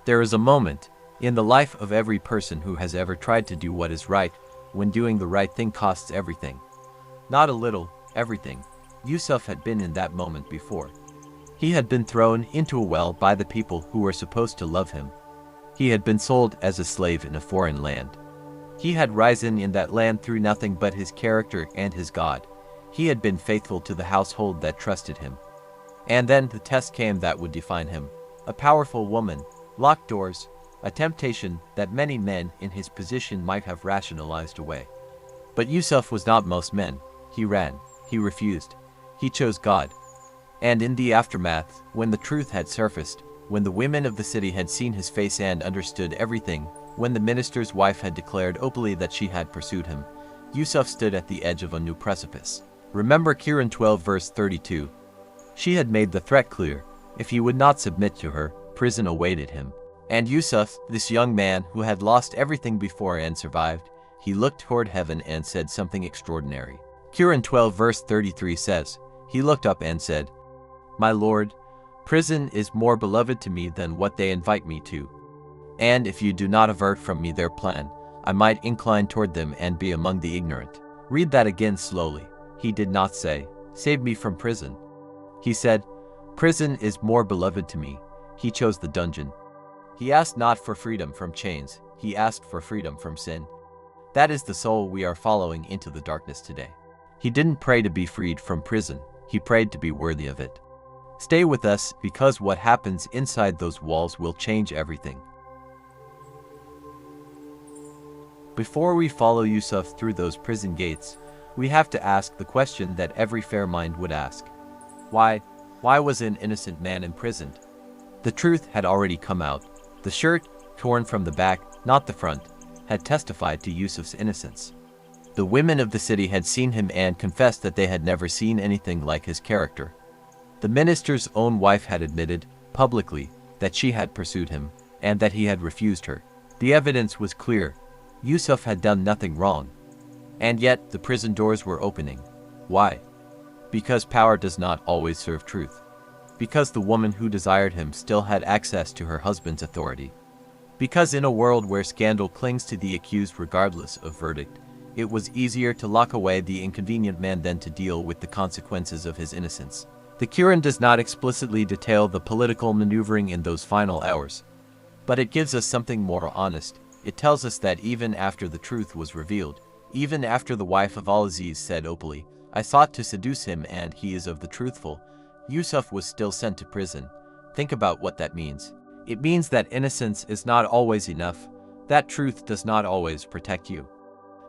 There is a moment in the life of every person who has ever tried to do what is right, when doing the right thing costs everything. Not a little, everything. Yusuf had been in that moment before. He had been thrown into a well by the people who were supposed to love him. He had been sold as a slave in a foreign land. He had risen in that land through nothing but his character and his God. He had been faithful to the household that trusted him. And then the test came that would define him. A powerful woman, locked doors, a temptation that many men in his position might have rationalized away. But Yusuf was not most men. He ran. He refused. He chose God. And in the aftermath, when the truth had surfaced, when the women of the city had seen his face and understood everything, when the minister's wife had declared openly that she had pursued him, Yusuf stood at the edge of a new precipice. Remember Quran 12 verse 32. She had made the threat clear. If he would not submit to her, prison awaited him. And Yusuf, this young man who had lost everything before and survived, he looked toward heaven and said something extraordinary. Quran 12 verse 33 says, he looked up and said, "My Lord, prison is more beloved to me than what they invite me to. And if you do not avert from me their plan, I might incline toward them and be among the ignorant." Read that again slowly. He did not say, "Save me from prison." He said, "Prison is more beloved to me." He chose the dungeon. He asked not for freedom from chains, he asked for freedom from sin. That is the soul we are following into the darkness today. He didn't pray to be freed from prison, he prayed to be worthy of it. Stay with us, because what happens inside those walls will change everything. Before we follow Yusuf through those prison gates, we have to ask the question that every fair mind would ask. Why was an innocent man imprisoned? The truth had already come out. The shirt, torn from the back, not the front, had testified to Yusuf's innocence. The women of the city had seen him and confessed that they had never seen anything like his character. The minister's own wife had admitted, publicly, that she had pursued him, and that he had refused her. The evidence was clear. Yusuf had done nothing wrong. And yet, the prison doors were opening. Why? Because power does not always serve truth. Because the woman who desired him still had access to her husband's authority. Because in a world where scandal clings to the accused regardless of verdict, it was easier to lock away the inconvenient man than to deal with the consequences of his innocence. The Quran does not explicitly detail the political maneuvering in those final hours. But it gives us something more honest. It tells us that even after the truth was revealed, even after the wife of Al-Aziz said openly, "I sought to seduce him and he is of the truthful," Yusuf was still sent to prison. Think about what that means. It means that innocence is not always enough, that truth does not always protect you.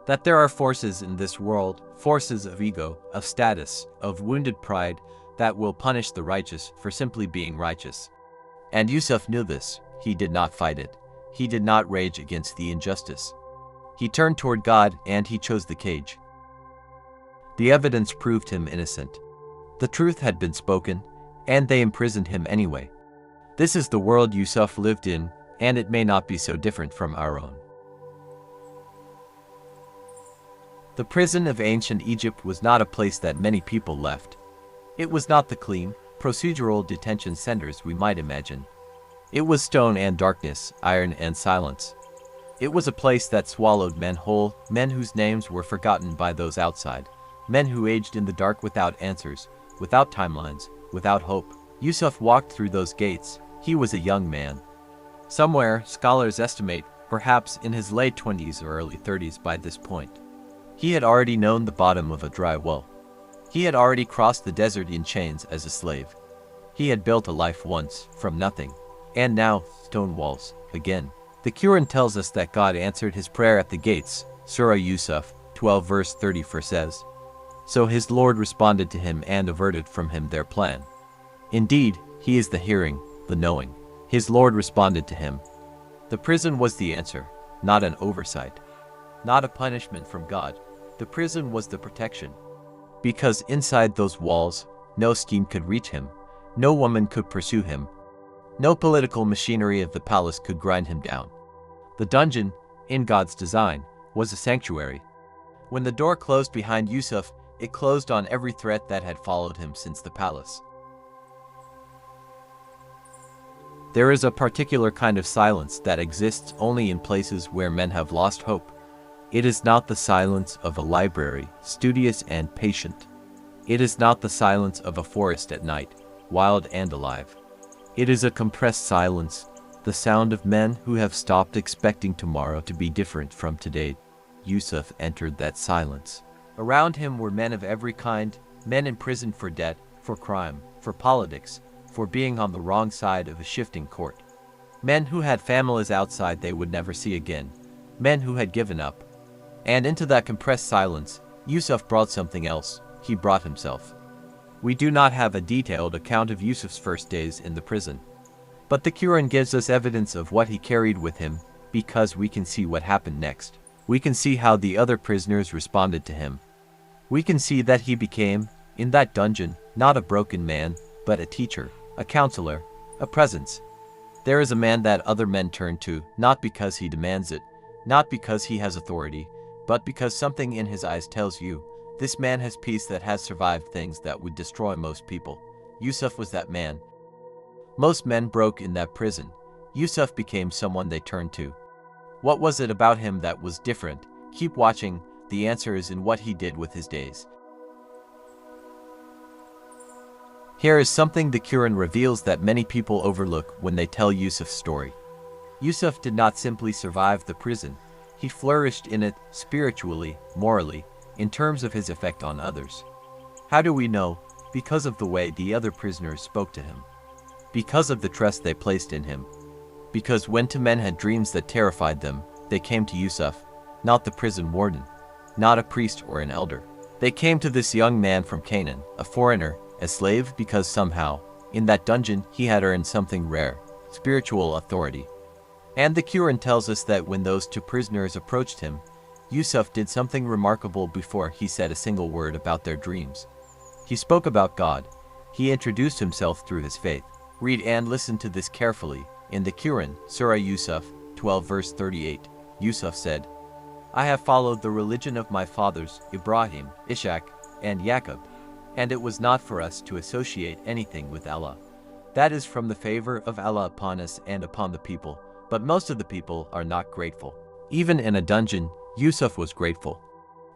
That there are forces in this world, forces of ego, of status, of wounded pride, that will punish the righteous for simply being righteous. And Yusuf knew this. He did not fight it. He did not rage against the injustice. He turned toward God and he chose the cage. The evidence proved him innocent. The truth had been spoken, and they imprisoned him anyway. This is the world Yusuf lived in, and it may not be so different from our own. The prison of ancient Egypt was not a place that many people left. It was not the clean, procedural detention centers we might imagine. It was stone and darkness, iron and silence. It was a place that swallowed men whole, men whose names were forgotten by those outside, men who aged in the dark without answers, without timelines, without hope. Yusuf walked through those gates. He was a young man. Somewhere, scholars estimate, perhaps in his late 20s or early 30s by this point. He had already known the bottom of a dry well. He had already crossed the desert in chains as a slave. He had built a life once, from nothing. And now, stone walls, again. The Quran tells us that God answered his prayer at the gates. Surah Yusuf 12 verse 34 says, "So his Lord responded to him and averted from him their plan." Indeed, he is the hearing, the knowing. His Lord responded to him. The prison was the answer, not an oversight. Not a punishment from God. The prison was the protection. Because inside those walls, no scheme could reach him. No woman could pursue him. No political machinery of the palace could grind him down. The dungeon, in God's design, was a sanctuary. When the door closed behind Yusuf, it closed on every threat that had followed him since the palace. There is a particular kind of silence that exists only in places where men have lost hope. It is not the silence of a library, studious and patient. It is not the silence of a forest at night, wild and alive. It is a compressed silence, the sound of men who have stopped expecting tomorrow to be different from today. Yusuf entered that silence. Around him were men of every kind, men imprisoned for debt, for crime, for politics, for being on the wrong side of a shifting court. Men who had families outside they would never see again, men who had given up. And into that compressed silence, Yusuf brought something else. He brought himself. We do not have a detailed account of Yusuf's first days in the prison. But the Quran gives us evidence of what he carried with him, because we can see what happened next. We can see how the other prisoners responded to him. We can see that he became, in that dungeon, not a broken man, but a teacher, a counselor, a presence. There is a man that other men turn to, not because he demands it, not because he has authority, but because something in his eyes tells you, this man has peace that has survived things that would destroy most people. Yusuf was that man. Most men broke in that prison. Yusuf became someone they turned to. What was it about him that was different? Keep watching, the answer is in what he did with his days. Here is something the Quran reveals that many people overlook when they tell Yusuf's story. Yusuf did not simply survive the prison. He flourished in it spiritually, morally, in terms of his effect on others. How do we know? Because of the way the other prisoners spoke to him. Because of the trust they placed in him. Because when two men had dreams that terrified them, they came to Yusuf, not the prison warden, not a priest or an elder. They came to this young man from Canaan, a foreigner, a slave, because somehow, in that dungeon, he had earned something rare, spiritual authority. And the Quran tells us that when those two prisoners approached him, Yusuf did something remarkable before he said a single word about their dreams. He spoke about God. He introduced himself through his faith. Read and listen to this carefully. In the Quran, Surah Yusuf, 12 verse 38, Yusuf said, I have followed the religion of my fathers, Ibrahim, Ishaq, and Yaqub, and it was not for us to associate anything with Allah. That is from the favor of Allah upon us and upon the people, but most of the people are not grateful. Even in a dungeon, Yusuf was grateful.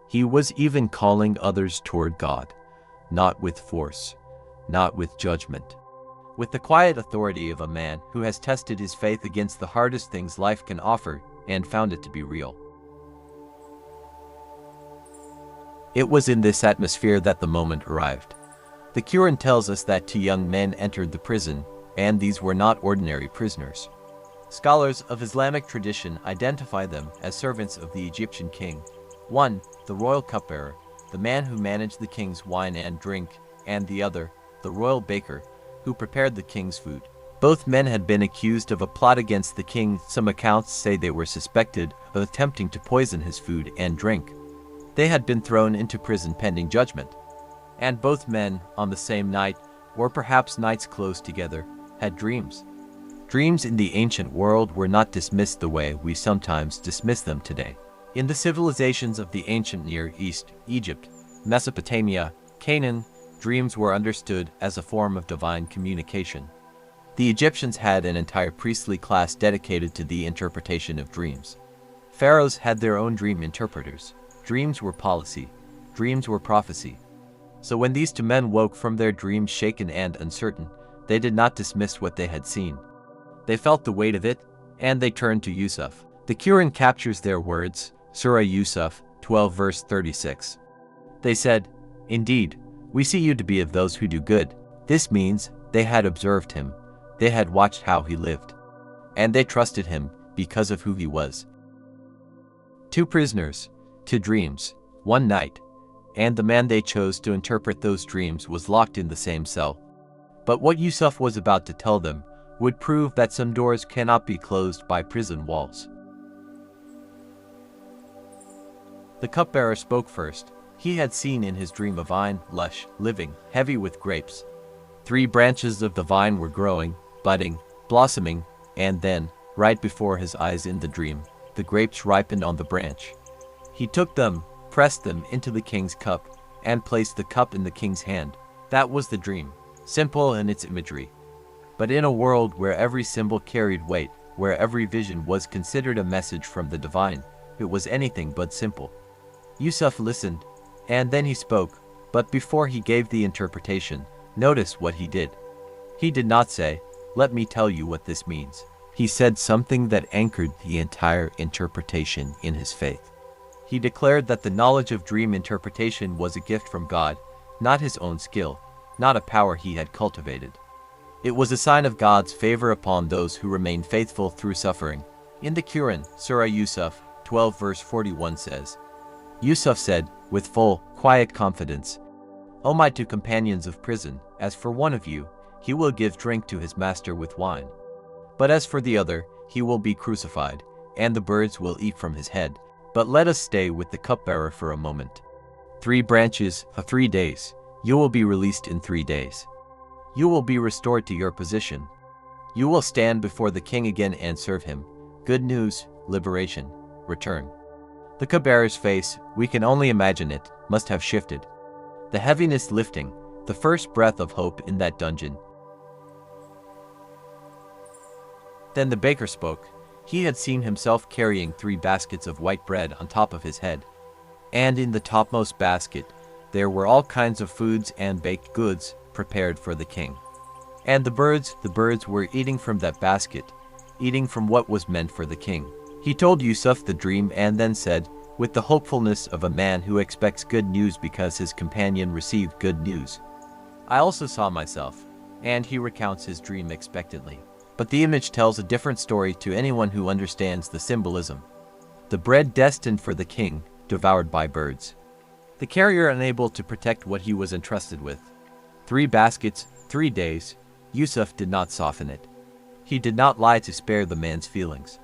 He was even calling others toward God, not with force, not with judgment. With the quiet authority of a man who has tested his faith against the hardest things life can offer and found it to be real. It was in this atmosphere that the moment arrived. The Quran tells us that two young men entered the prison, and these were not ordinary prisoners. Scholars of Islamic tradition identify them as servants of the Egyptian king. One, the royal cupbearer, the man who managed the king's wine and drink, and the other, the royal baker, who prepared the king's food. Both men had been accused of a plot against the king. Some accounts say they were suspected of attempting to poison his food and drink. They had been thrown into prison pending judgment. And both men, on the same night, or perhaps nights close together, had dreams. Dreams in the ancient world were not dismissed the way we sometimes dismiss them today. In the civilizations of the ancient Near East, Egypt, Mesopotamia, Canaan, dreams were understood as a form of divine communication. The Egyptians had an entire priestly class dedicated to the interpretation of dreams. Pharaohs had their own dream interpreters. Dreams were policy. Dreams were prophecy. So when these two men woke from their dreams shaken and uncertain, they did not dismiss what they had seen. They felt the weight of it, and they turned to Yusuf. The Quran captures their words, Surah Yusuf, 12 verse 36. They said, Indeed, we see you to be of those who do good. This means they had observed him. They had watched how he lived. And they trusted him because of who he was. Two prisoners, two dreams, one night, and the man they chose to interpret those dreams was locked in the same cell. But what Yusuf was about to tell them would prove that some doors cannot be closed by prison walls. The cupbearer spoke first. He had seen in his dream a vine, lush, living, heavy with grapes. 3 branches of the vine were growing, budding, blossoming, and then, right before his eyes in the dream, the grapes ripened on the branch. He took them, pressed them into the king's cup, and placed the cup in the king's hand. That was the dream, simple in its imagery. But in a world where every symbol carried weight, where every vision was considered a message from the divine, it was anything but simple. Yusuf listened, and then he spoke, but before he gave the interpretation, notice what he did. He did not say, "Let me tell you what this means." He said something that anchored the entire interpretation in his faith. He declared that the knowledge of dream interpretation was a gift from God, not his own skill, not a power he had cultivated. It was a sign of God's favor upon those who remain faithful through suffering. In the Quran, Surah Yusuf 12 verse 41 says, Yusuf said, with full, quiet confidence, "O my two companions of prison, as for one of you, he will give drink to his master with wine. But as for the other, he will be crucified, and the birds will eat from his head. But let us stay with the cupbearer for a moment. 3 branches, 3 days. You will be released in 3 days. You will be restored to your position. You will stand before the king again and serve him. Good news, liberation, return." The cupbearer's face, we can only imagine it, must have shifted. The heaviness lifting, the first breath of hope in that dungeon. Then the baker spoke. He had seen himself carrying 3 baskets of white bread on top of his head. And in the topmost basket, there were all kinds of foods and baked goods prepared for the king. And the birds were eating from that basket, eating from what was meant for the king. He told Yusuf the dream and then said, with the hopefulness of a man who expects good news because his companion received good news, "I also saw myself," and he recounts his dream expectantly. But the image tells a different story to anyone who understands the symbolism. The bread destined for the king, devoured by birds. The carrier unable to protect what he was entrusted with. 3 baskets, 3 days. Yusuf did not soften it. He did not lie to spare the man's feelings.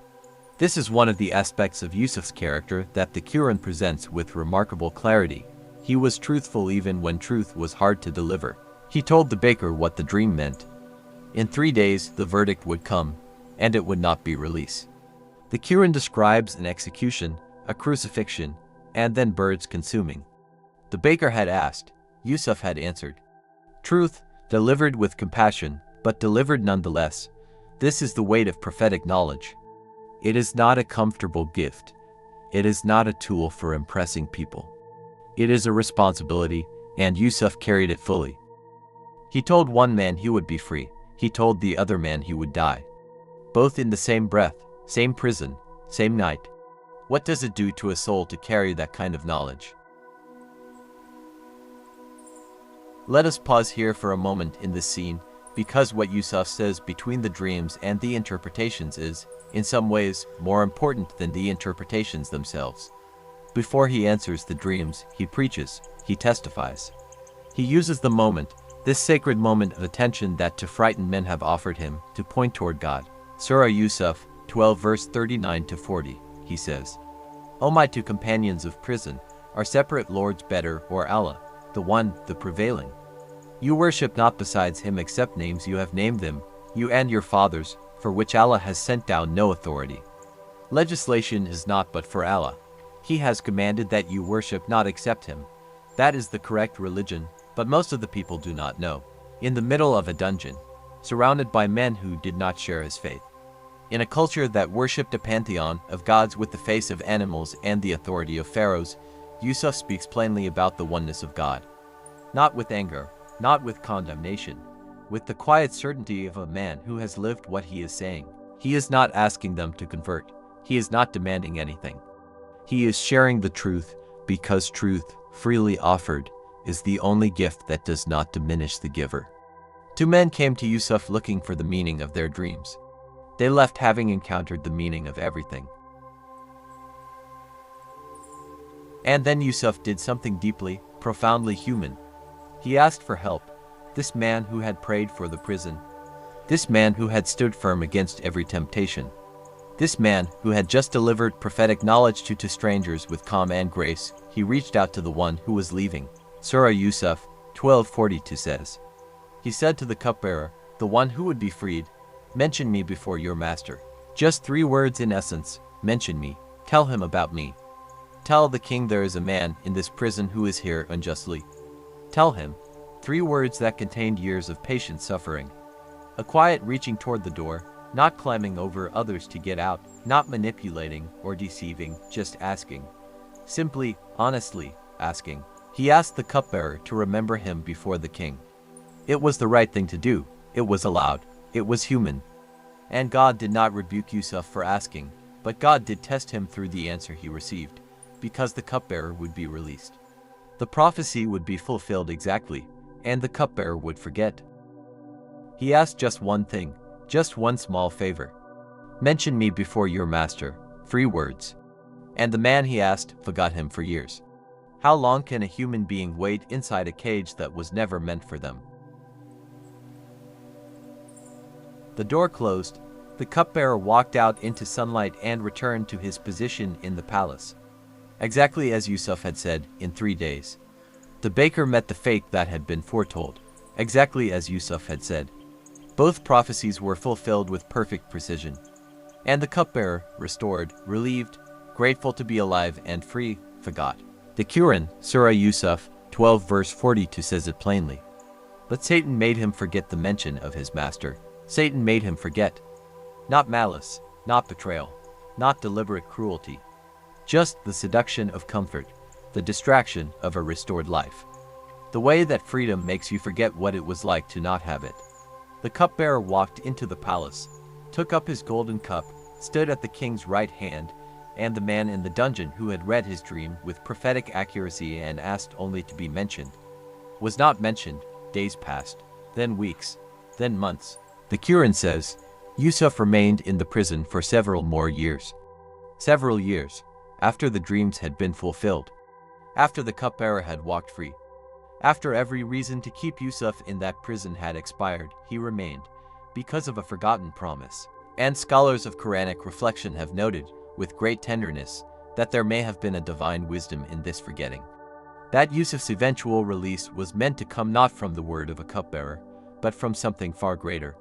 This is one of the aspects of Yusuf's character that the Quran presents with remarkable clarity. He was truthful even when truth was hard to deliver. He told the baker what the dream meant. In 3 days the verdict would come, and it would not be release. The Quran describes an execution, a crucifixion, and then birds consuming. The baker had asked, Yusuf had answered. Truth, delivered with compassion, but delivered nonetheless. This is the weight of prophetic knowledge. It is not a comfortable gift. It is not a tool for impressing people. It is a responsibility, and Yusuf carried it fully. He told one man he would be free. He told the other man he would die. Both in the same breath, same prison, same night. What does it do to a soul to carry that kind of knowledge? Let us pause here for a moment in this scene, because what Yusuf says between the dreams and the interpretations is, in some ways, more important than the interpretations themselves. Before he answers the dreams, he preaches, he testifies. He uses the moment, this sacred moment of attention that to frightened men have offered him, to point toward God. Surah Yusuf 12 verse 39 to 40, he says, O my two companions of prison, are separate lords better or Allah, the one, the prevailing? You worship not besides him except names you have named them, you and your fathers, for which Allah has sent down no authority. Legislation is not but for Allah. He has commanded that you worship not except him. That is the correct religion, but most of the people do not know. In the middle of a dungeon, surrounded by men who did not share his faith. In a culture that worshipped a pantheon of gods with the face of animals and the authority of pharaohs, Yusuf speaks plainly about the oneness of God. Not with anger, not with condemnation, with the quiet certainty of a man who has lived what he is saying. He is not asking them to convert. He is not demanding anything. He is sharing the truth because truth, freely offered, is the only gift that does not diminish the giver. 2 men came to Yusuf looking for the meaning of their dreams. They left having encountered the meaning of everything. And then Yusuf did something deeply, profoundly human. He asked for help. This man who had prayed for the prison. This man who had stood firm against every temptation. This man who had just delivered prophetic knowledge to strangers with calm and grace, he reached out to the one who was leaving. Surah Yusuf 12:42 says, He said to the cupbearer, the one who would be freed, mention me before your master. Just 3 words in essence, mention me, tell him about me. Tell the king there is a man in this prison who is here unjustly. Tell him 3 words that contained years of patient suffering. A quiet reaching toward the door, not climbing over others to get out, not manipulating or deceiving, just asking. Simply, honestly, asking. He asked the cupbearer to remember him before the king. It was the right thing to do. It was allowed. It was human. And God did not rebuke Yusuf for asking, but God did test him through the answer he received, because the cupbearer would be released. The prophecy would be fulfilled exactly, and the cupbearer would forget. He asked just one thing, just one small favor. Mention me before your master, 3 words. And the man he asked forgot him for years. How long can a human being wait inside a cage that was never meant for them? The door closed, the cupbearer walked out into sunlight and returned to his position in the palace. Exactly as Yusuf had said, in 3 days. The baker met the fate that had been foretold, exactly as Yusuf had said. Both prophecies were fulfilled with perfect precision. And the cupbearer, restored, relieved, grateful to be alive and free, forgot. The Quran, Surah Yusuf, 12 verse 42 says it plainly. But Satan made him forget the mention of his master. Satan made him forget. Not malice, not betrayal, not deliberate cruelty. Just the seduction of comfort, the distraction of a restored life. The way that freedom makes you forget what it was like to not have it. The cupbearer walked into the palace, took up his golden cup, stood at the king's right hand, and the man in the dungeon who had read his dream with prophetic accuracy and asked only to be mentioned, was not mentioned. Days passed, then weeks, then months. The Quran says, Yusuf remained in the prison for several more years. Several years, after the dreams had been fulfilled. After the cupbearer had walked free. After every reason to keep Yusuf in that prison had expired, he remained, because of a forgotten promise. And scholars of Quranic reflection have noted, with great tenderness, that there may have been a divine wisdom in this forgetting. That Yusuf's eventual release was meant to come not from the word of a cupbearer, but from something far greater.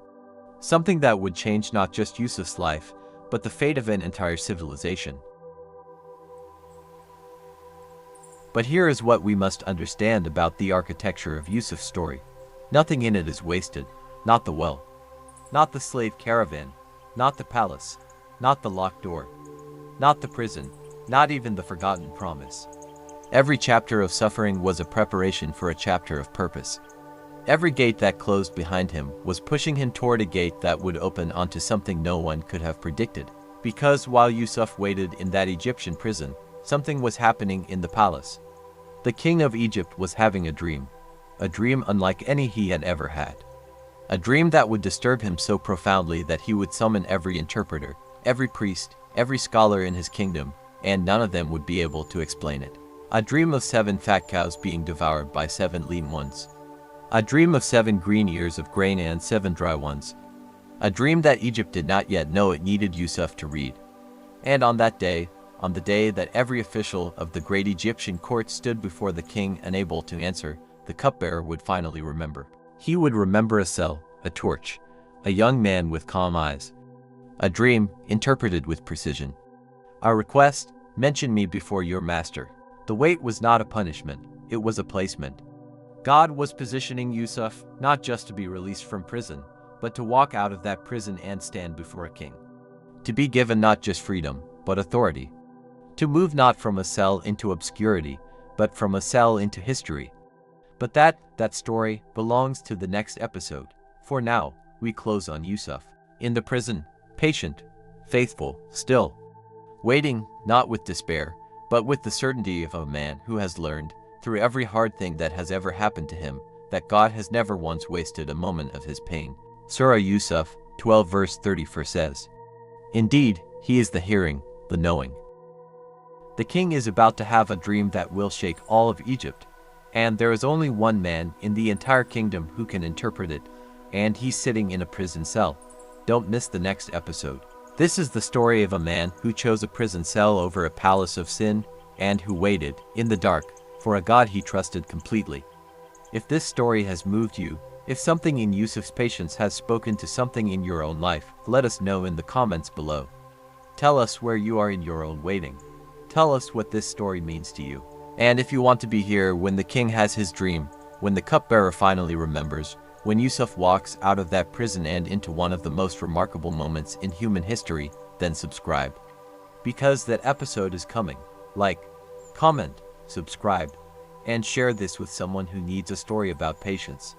Something that would change not just Yusuf's life, but the fate of an entire civilization. But here is what we must understand about the architecture of Yusuf's story. Nothing in it is wasted, not the well, not the slave caravan, not the palace, not the locked door, not the prison, not even the forgotten promise. Every chapter of suffering was a preparation for a chapter of purpose. Every gate that closed behind him was pushing him toward a gate that would open onto something no one could have predicted. Because while Yusuf waited in that Egyptian prison, something was happening in the palace. The king of Egypt was having a dream unlike any he had ever had. A dream that would disturb him so profoundly that he would summon every interpreter, every priest, every scholar in his kingdom, and none of them would be able to explain it. A dream of 7 fat cows being devoured by 7 lean ones. A dream of 7 green ears of grain and 7 dry ones. A dream that Egypt did not yet know it needed Yusuf to read. And on that day, on the day that every official of the great Egyptian court stood before the king unable to answer, the cupbearer would finally remember. He would remember a cell, a torch, a young man with calm eyes. A dream interpreted with precision. A request, mention me before your master. The wait was not a punishment, it was a placement. God was positioning Yusuf not just to be released from prison, but to walk out of that prison and stand before a king. To be given not just freedom, but authority. To move not from a cell into obscurity, but from a cell into history. But that story belongs to the next episode. For now, we close on Yusuf. In the prison, patient, faithful, still. Waiting, not with despair, but with the certainty of a man who has learned, through every hard thing that has ever happened to him, that God has never once wasted a moment of his pain. Surah Yusuf, 12 verse 34 says, Indeed, he is the hearing, the knowing. The king is about to have a dream that will shake all of Egypt, and there is only one man in the entire kingdom who can interpret it, and he's sitting in a prison cell. Don't miss the next episode. This is the story of a man who chose a prison cell over a palace of sin, and who waited, in the dark, for a God he trusted completely. If this story has moved you, if something in Yusuf's patience has spoken to something in your own life, let us know in the comments below. Tell us where you are in your own waiting. Tell us what this story means to you. And if you want to be here when the king has his dream, when the cupbearer finally remembers, When Yusuf walks out of that prison and into one of the most remarkable moments in human history, then subscribe. Because that episode is coming. Like, comment, subscribe, and share this with someone who needs a story about patience.